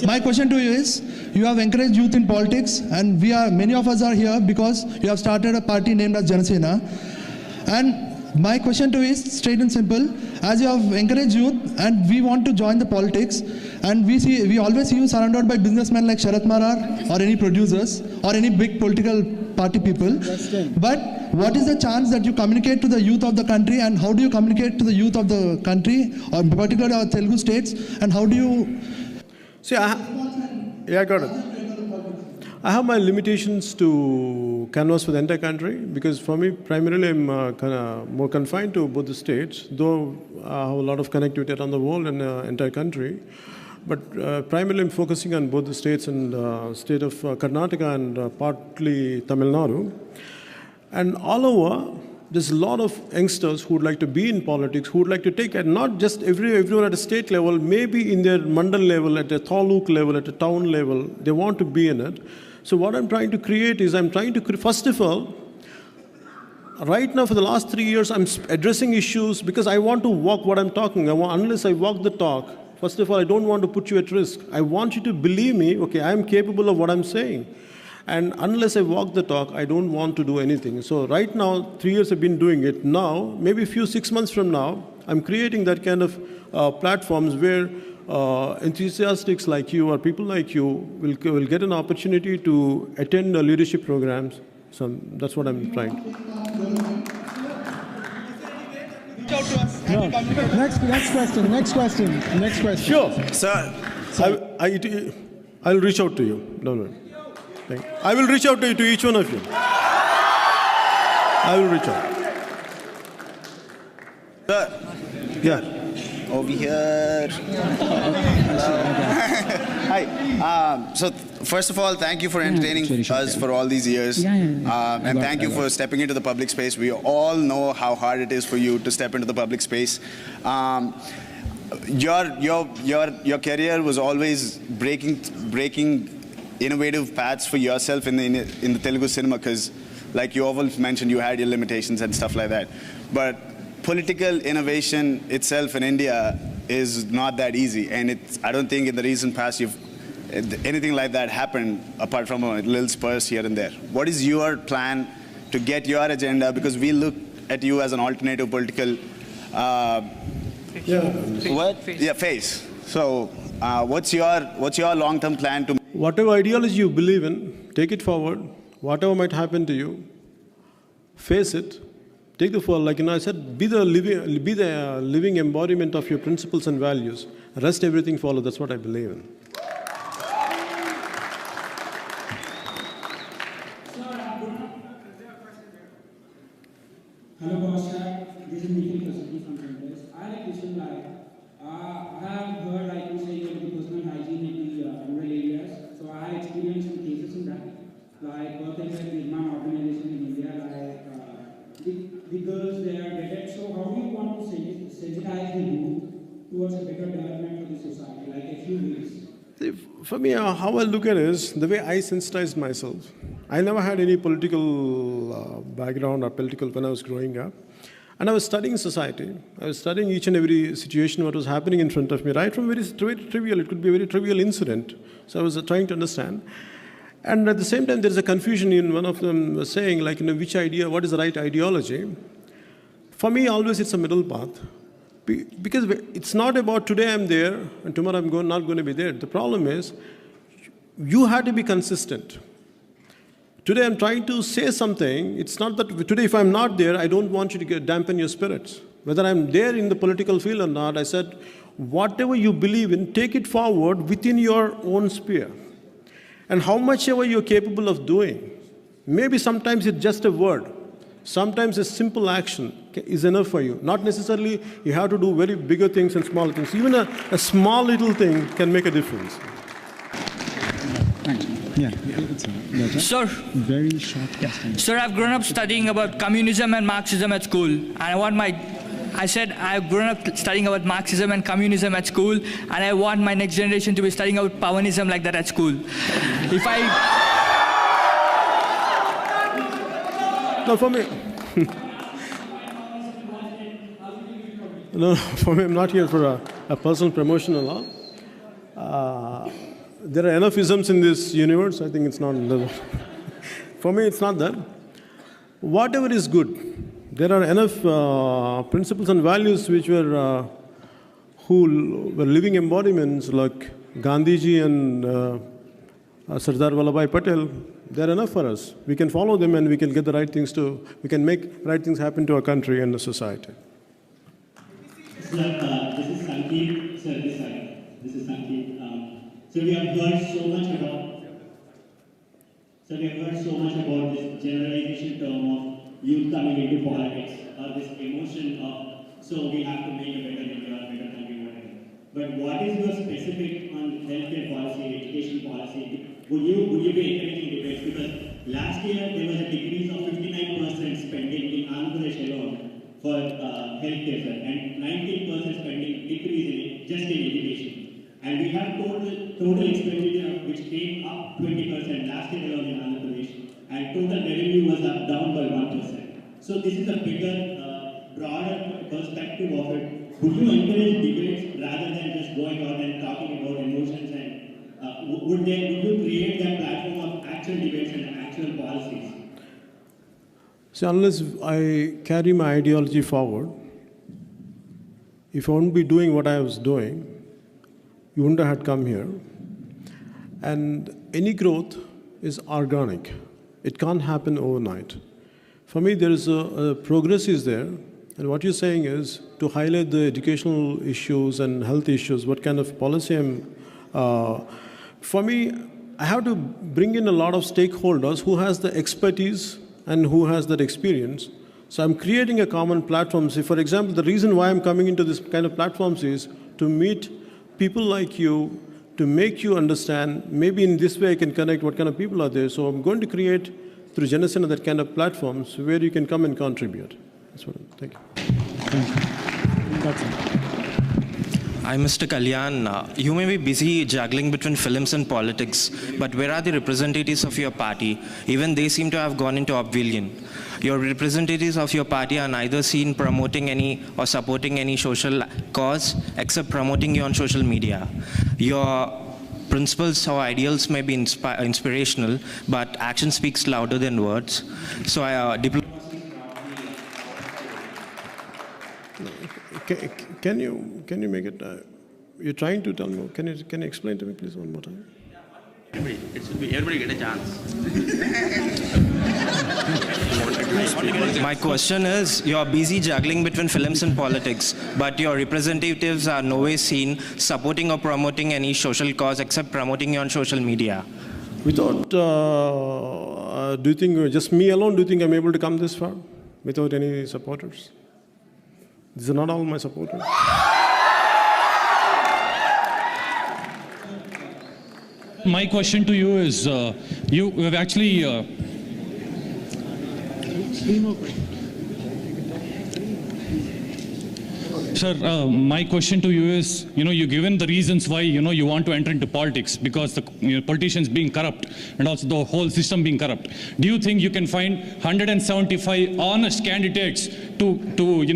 my question to you is, you have encouraged youth in politics, and many of us are here because you have started a party named as Janasena. And my question to you is straight and simple. As you have encouraged youth and we want to join the politics, and we always see you surrounded by businessmen like Sharat Marar or any producers or any big political party people. But what is the chance that you communicate to the youth of the country, and how do you communicate to the youth of the country, or particularly our Telugu states, and how do you... See, I got it. I have my limitations to canvass for the entire country because for me, primarily, I'm more confined to both the states, though I have a lot of connectivity around the world and the entire country. But primarily, I'm focusing on both the states and state of Karnataka and partly Tamil Nadu. And all over, there's a lot of youngsters who would like to be in politics, who would like to take, and not just everyone at a state level, maybe in their mandal level, at a taluk level, at a town level, they want to be in it. So what I'm trying to create is, first of all, right now for the last 3 years, I'm addressing issues because I want to walk what I'm talking. Unless I walk the talk, first of all, I don't want to put you at risk. I want you to believe me, okay, I'm capable of what I'm saying. And unless I walk the talk, I don't want to do anything. So right now, 3 years I've been doing it. Now, maybe 6 months from now, I'm creating that kind of platforms where enthusiasts like you or people like you will get an opportunity to attend leadership programs. So that's what I'm trying. No. Next question. Sure. Sir, I'll reach out to you. Don't worry. I will reach out to each one of you. I will reach out. sir, Yeah. over here. Hi. So first of all, thank you for entertaining us for all these years. And thank you for stepping into the public space. We all know how hard it is for you to step into the public space. Your career was always breaking innovative paths for yourself in the Telugu cinema, because like you always mentioned, you had your limitations and stuff like that. But political innovation itself in India is not that easy, and I don't think in the recent past anything like that happened apart from a little spurs here and there. What is your plan to get your agenda? Because we look at you as an alternative political face. So what's your long-term plan to? Whatever ideology you believe in, take it forward. Whatever might happen to you, face it. Take the fall, like I said, be the living embodiment of your principles and values. Rest everything follow. That's what I believe in. Hello, Pastor. This is Nikhil from Campus. I had a question I have heard you say about personal hygiene in the rural areas. So I had experienced some cases in that, like working with the Imam organization in India, the girls they are dead. So how do you want to sensitize the youth towards a better development for the society, like a few ways? For me, how I look at it is the way I sensitized myself. I never had any political background or political when I was growing up. And I was studying society. I was studying each and every situation, what was happening in front of me, right from very trivial. It could be a very trivial incident. So I was trying to understand. And at the same time, there is a confusion in one of them was saying, like, which idea, what is the right ideology? For me, always it's a middle path. Because it's not about today I'm there and tomorrow I'm not going to be there. The problem is, you have to be consistent. Today I'm trying to say something. It's not that today if I'm not there, I don't want you to dampen your spirits. Whether I'm there in the political field or not, I said, whatever you believe in, take it forward within your own sphere. And how much ever you're capable of doing. Maybe sometimes it's just a word. Sometimes a simple action is enough for you. Not necessarily you have to do very bigger things and small things. Even a small little thing can make a difference. Sir, Very short question. sir, I've grown up studying about communism and Marxism at school, and I've grown up studying about Marxism and communism at school, and I want my next generation to be studying about Pawanism like that at school. No, for me, no, for me, I'm not here for a personal promotion and all. There are enough isms in this universe. I think it's not. For me, it's not that. Whatever is good, there are enough principles and values which were who were living embodiments like Gandhiji and Sardar Vallabhbhai Patel. They're enough for us. We can follow them and we can get the right things we can make right things happen to our country and the society. Sir, this is Sankeet. Sir, this is Sankeet. So we have heard so much about this generalization term of youth coming into politics, or this emotion of, so we have to make a better India, a better country, whatever. But what is your specific on healthcare policy, education policy? Would you be encouraging debates? Because last year there was a decrease of 59% spending in Andhra Pradesh alone for healthcare, sir, and 19% spending decrease in just in education. And we have total expenditure which came up 20% last year alone in Andhra Pradesh, and total revenue was down by 1%. So this is a bigger, broader perspective of it. Would you encourage debates rather than just going out and talking about emotions, and would you create that platform of actual debates and actual policies? So unless I carry my ideology forward, if I wouldn't be doing what I was doing, you wouldn't have come here. And any growth is organic. It can't happen overnight. For me, there is a progress is there. And what you're saying is to highlight the educational issues and health issues, what kind of policy for me, I have to bring in a lot of stakeholders who has the expertise and who has that experience. So I'm creating a common platform. So for example, the reason why I'm coming into this kind of platforms is to meet people like you, to make you understand, maybe in this way I can connect what kind of people are there. So I'm going to create through Janasena that kind of platforms where you can come and contribute. That's what thank you. That's it. I'm Mr. Kalyan. You may be busy juggling between films and politics, but where are the representatives of your party? Even they seem to have gone into oblivion. Your representatives of your party are neither seen promoting any or supporting any social cause except promoting you on social media. Your principles or ideals may be inspirational, but action speaks louder than words. So Can you make it? You're trying to tell me. Can you explain to me, please, one more time? Everybody get a chance. My question is, you are busy juggling between films and politics, but your representatives are nowhere seen supporting or promoting any social cause except promoting you on social media. Without, do you think just me alone? Do you think I'm able to come this far without any supporters? These are not all my supporters. My question to you is, you have actually... Sir, my question to you is, you've given the reasons why, you want to enter into politics, because the politicians being corrupt and also the whole system being corrupt. Do you think you can find 175 honest candidates to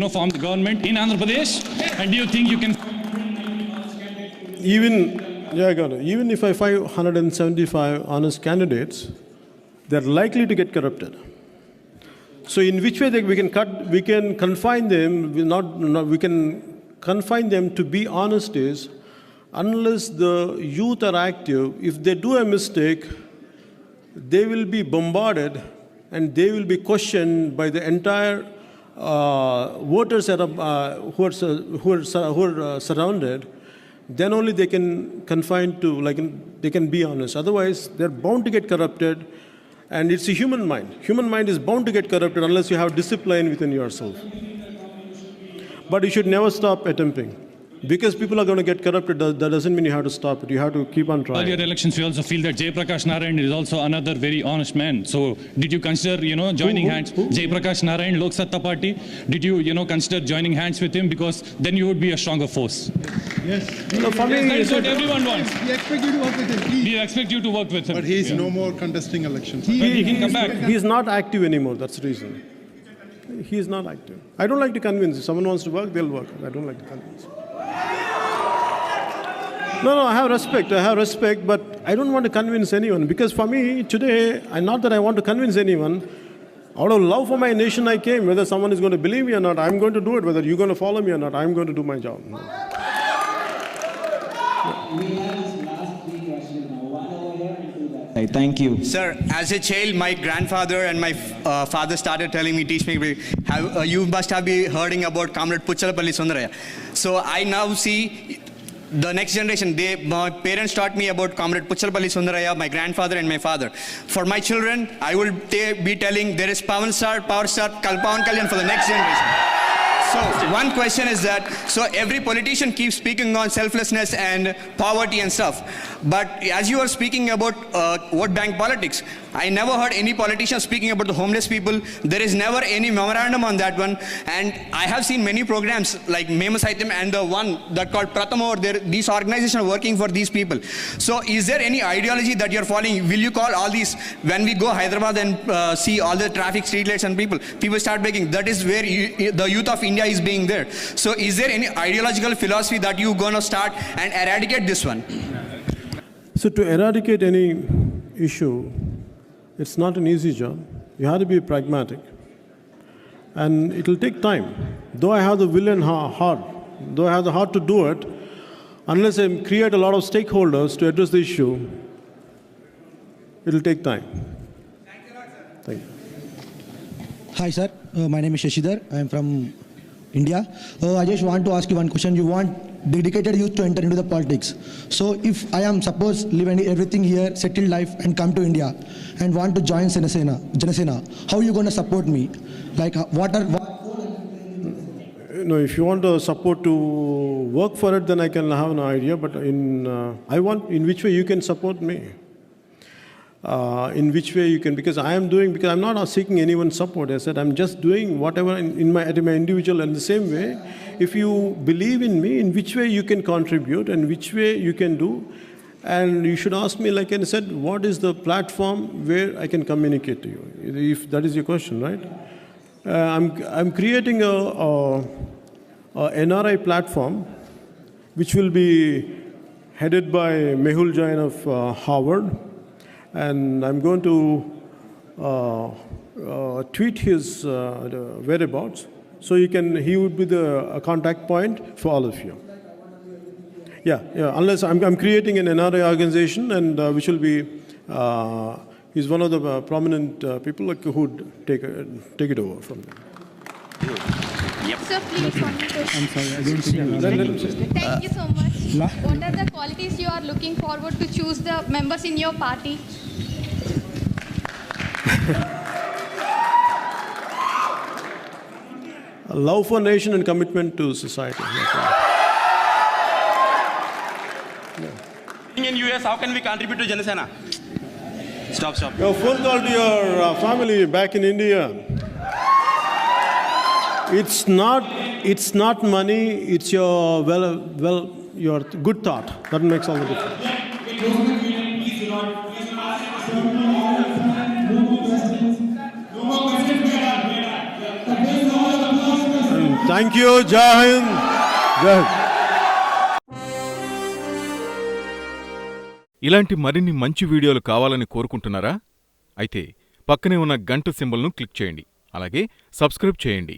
form the government in Andhra Pradesh? And do you think you can... Yeah, I got it. Even if I find 175 honest candidates, they're likely to get corrupted. So in which way we can confine them, we can confine them to be honest is, unless the youth are active, if they do a mistake, they will be bombarded and they will be questioned by the entire voters who are surrounded. Then only they can confine to, they can be honest. Otherwise, they're bound to get corrupted. And it's a human mind. Human mind is bound to get corrupted unless you have discipline within yourself. But you should never stop attempting. Because people are going to get corrupted, that doesn't mean you have to stop it. You have to keep on trying. Earlier elections, we also feel that Jay Prakash Narayan is also another very honest man. So did you consider, joining hands? Jay Prakash Narayan, Lok Satta Party. Did you, consider joining hands with him? Because then you would be a stronger force. Yes. For me, that's what everyone wants. We expect you to work with him, please. We expect you to work with him. But he is no more contesting elections. He can come back. He is not active anymore. That's the reason. He is not active. I don't like to convince. If someone wants to work, they'll work. I don't like to convince. No, I have respect, but I don't want to convince anyone. Because for me, today, not that I want to convince anyone, out of love for my nation I came. Whether someone is going to believe me or not, I'm going to do it. Whether you're going to follow me or not, I'm going to do my job. We have this last three questions now. One over here and two that side. Thank you. Sir, as a child, my grandfather and my father started telling me, teach me, you must have been hearing about Comrade Puchalapalli Sundaraya. So I now see the next generation, my parents taught me about Comrade Puchalapalli Sundaraya, my grandfather and my father. For my children, I will be telling there is Power Star Star Pawan Kalyan for the next generation. So one question is that, so every politician keeps speaking on selflessness and poverty and stuff. But as you are speaking about vote bank politics, I never heard any politician speaking about the homeless people. There is never any memorandum on that one. And I have seen many programs like Mema Saityam and the one that called Prathama over there. These organizations are working for these people. So is there any ideology that you're following? Will you call all these, when we go Hyderabad and see all the traffic, street lights and people start begging, that is where the youth of India is being there. So is there any ideological philosophy that you're going to start and eradicate this one? So to eradicate any issue, it's not an easy job. You have to be pragmatic. And it will take time. Though I have the will and heart, though I have the heart to do it, unless I create a lot of stakeholders to address the issue, it will take time. Thank you. Hi, sir. My name is Shashidhar. I am from India. I just want to ask you one question. You want dedicated youth to enter into the politics. So if I am, suppose, living everything here, settled life, and come to India and want to join Janasena, how are you going to support me? Like, No, if you want support to work for it, then I can have an idea. But in which way you can support me? In which way you can, because I'm not seeking anyone's support. I said I'm just doing whatever at my individual. And the same way, if you believe in me, in which way you can contribute and which way you can do, and you should ask me, like I said, what is the platform where I can communicate to you? If that is your question, right? I'm creating a NRI platform, which will be headed by Mehul Jain of Harvard. And I'm going to tweet his whereabouts, so he would be the contact point for all of you. Yeah. Unless I'm creating an NRI organization, and which will be he's one of the prominent people who would take it over from them. Yep. Sir, please, one question. I'm sorry, I don't think Thank you so much. What are the qualities you are looking forward to choose the members in your party? A love for nation and commitment to society. In US, how can we contribute to Janasena? Stop. Your phone call to your family back in India. It's not money. It's your your good thought that makes all the difference. Thank you, Jai Hind. ఇలాంటి మరిన్ని మంచి వీడియోలు కావాలని కోరుకుంటున్నారా? అయితే పక్కనే ఉన్న గంట సింబల్ను click చేయండి. అలాగే సబ్స్క్రైబ్ చేయండి.